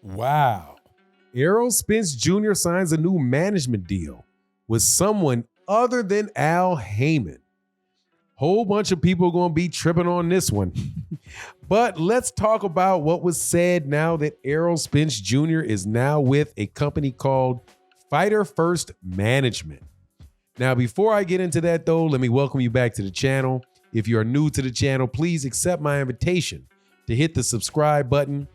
Wow. Errol Spence Jr. signs a new management deal with someone other than Al Haymon. Whole bunch of people going to be tripping on this one. But let's talk about what was said now that Errol Spence Jr. is now with a company called Fighter First Management. Now, before I get into that, though, let me welcome you back to the channel. If you are new to the channel, please accept my invitation to hit the subscribe button.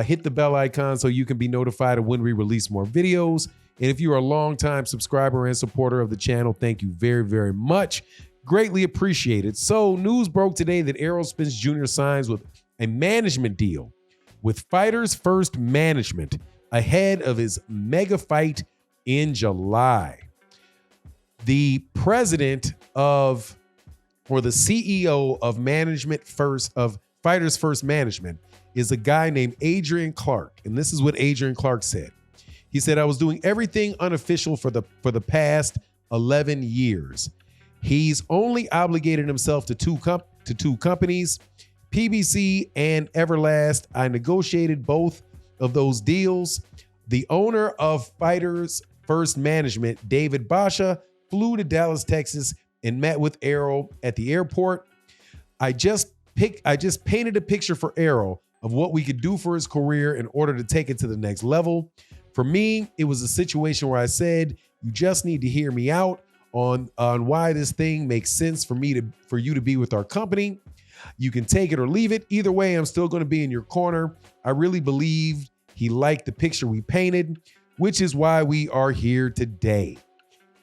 Hit the bell icon so you can be notified of when we release more videos. And if you are a longtime subscriber and supporter of the channel, thank you very, very much. Greatly appreciated. So news broke today that Errol Spence Jr. signs with a management deal with Fighters First Management ahead of his mega fight in July. The president of, or the CEO of Fighters First Management is a guy named Adrian Clark. And this is what Adrian Clark said. He said, I was doing everything unofficial for the past 11 years. He's only obligated himself to two companies, PBC and Everlast. I negotiated both of those deals. The owner of Fighters First Management, David Basha, flew to Dallas, Texas, and met with Errol at the airport. I just painted a picture for Errol of what we could do for his career in order to take it to the next level. For me, it was a situation where I said, you just need to hear me out on why this thing makes sense for you to be with our company. You can take it or leave it. Either way, I'm still going to be in your corner. I really believed he liked the picture we painted, which is why we are here today.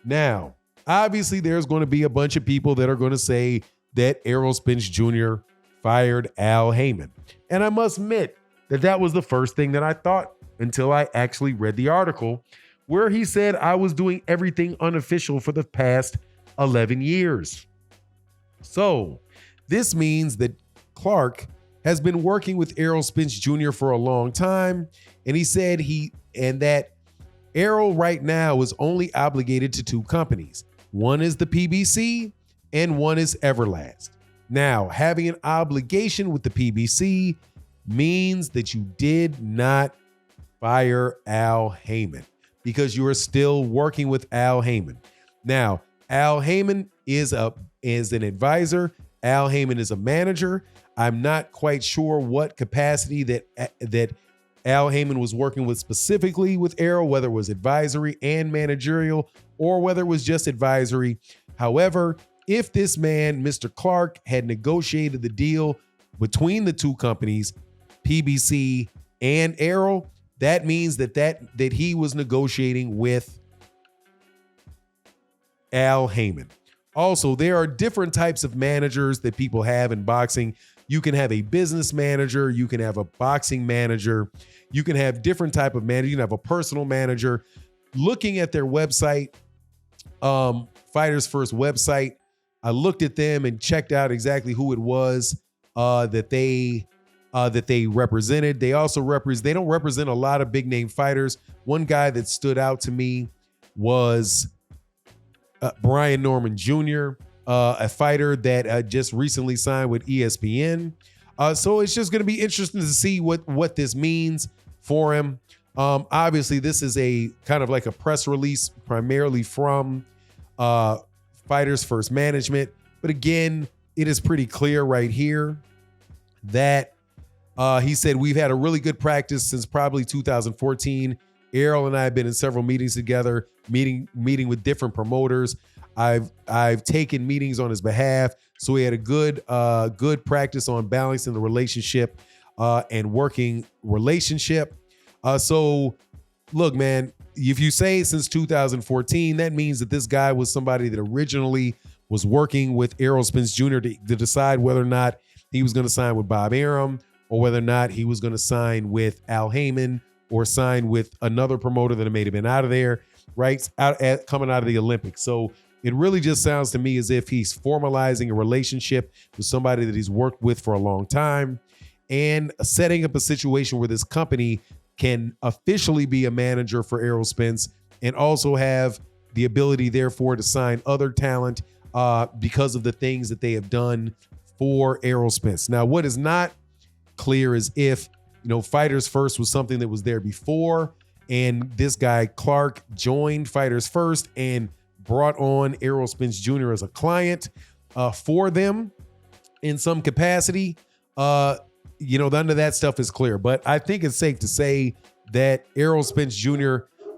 Now, obviously, there's going to be a bunch of people that are going to say that Errol Spence Jr. fired Al Haymon. And I must admit that that was the first thing that I thought until I actually read the article where he said I was doing everything unofficial for the past 11 years. So this means that Clark has been working with Errol Spence Jr. for a long time. And he said that Errol right now is only obligated to two companies. One is the PBC and one is Everlast. Now, having an obligation with the PBC means that you did not fire Al Haymon because you are still working with Al Haymon. Now, Al Haymon is an advisor. Al Haymon is a manager. I'm not quite sure what capacity that Al Haymon was working with specifically with Errol, whether it was advisory and managerial or whether it was just advisory. However, if this man, Mr. Clark, had negotiated the deal between the two companies, PBC and Errol, that means that he was negotiating with Al Haymon. Also, there are different types of managers that people have in boxing. You can have a business manager. You can have a boxing manager. You can have different type of manager. You can have a personal manager. Looking at their website, Fighters First website, I looked at them and checked out exactly who it was that they represented. They also they don't represent a lot of big name fighters. One guy that stood out to me was Brian Norman Jr., a fighter that just recently signed with ESPN. So it's just going to be interesting to see what this means for him. Obviously, this is a kind of like a press release primarily from Fighters First Management. But again, it is pretty clear right here that he said, we've had a really good practice since probably 2014. Errol and I have been in several meetings together, meeting with different promoters. I've taken meetings on his behalf. So we had a good practice on balancing the relationship and working relationship. So look, man, if you say since 2014, that means that this guy was somebody that originally was working with Errol Spence Jr. to decide whether or not he was going to sign with Bob Arum or whether or not he was going to sign with Al Haymon or sign with another promoter that may have been out of there, right? Coming out of the Olympics. So it really just sounds to me as if he's formalizing a relationship with somebody that he's worked with for a long time and setting up a situation where this company can officially be a manager for Errol Spence and also have the ability, therefore, to sign other talent because of the things that they have done for Errol Spence. Now, what is not clear is if Fighters First was something that was there before. And this guy, Clark, joined Fighters First and brought on Errol Spence Jr. as a client for them in some capacity. None of that stuff is clear. But I think it's safe to say that Errol Spence Jr.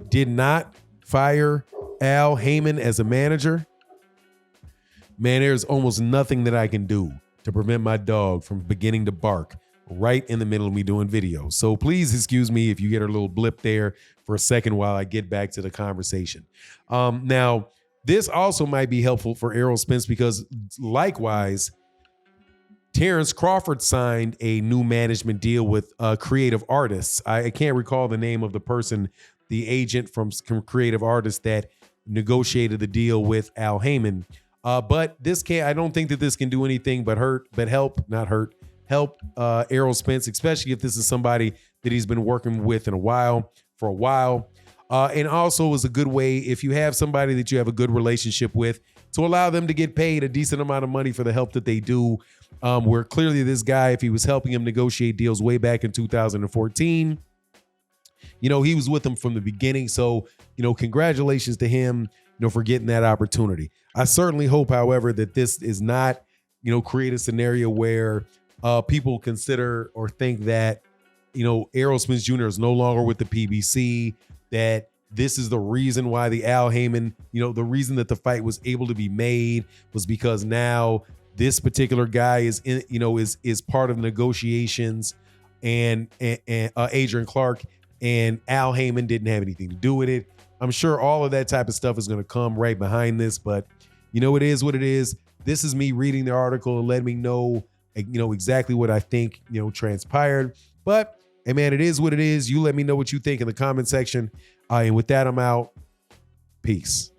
did not fire Al Haymon as a manager. Man, there's almost nothing that I can do to prevent my dog from beginning to bark right in the middle of me doing video. So please excuse me if you get a little blip there for a second while I get back to the conversation. Now, this also might be helpful for Errol Spence because likewise, Terrence Crawford signed a new management deal with Creative Artists. I can't recall the name of the person, the agent from Creative Artists that negotiated the deal with Al Haymon. But I don't think that this can do anything but help Errol Spence, especially if this is somebody that he's been working with for a while. And also is a good way, if you have somebody that you have a good relationship with, to allow them to get paid a decent amount of money for the help that they do. Where clearly this guy, if he was helping him negotiate deals way back in 2014, he was with them from the beginning. So, congratulations to him, for getting that opportunity. I certainly hope, however, that this is not, create a scenario where people consider or think that, Errol Spence Jr. is no longer with the PBC, that this is the reason why the Al Haymon, the reason that the fight was able to be made was because now this particular guy is is part of negotiations, and Adrian Clark and Al Haymon didn't have anything to do with it. I'm sure all of that type of stuff is going to come right behind this, but it is what it is. This is me reading the article and letting me know, exactly what I think, transpired. But hey, man, it is what it is. You let me know what you think in the comment section. And with that, I'm out. Peace.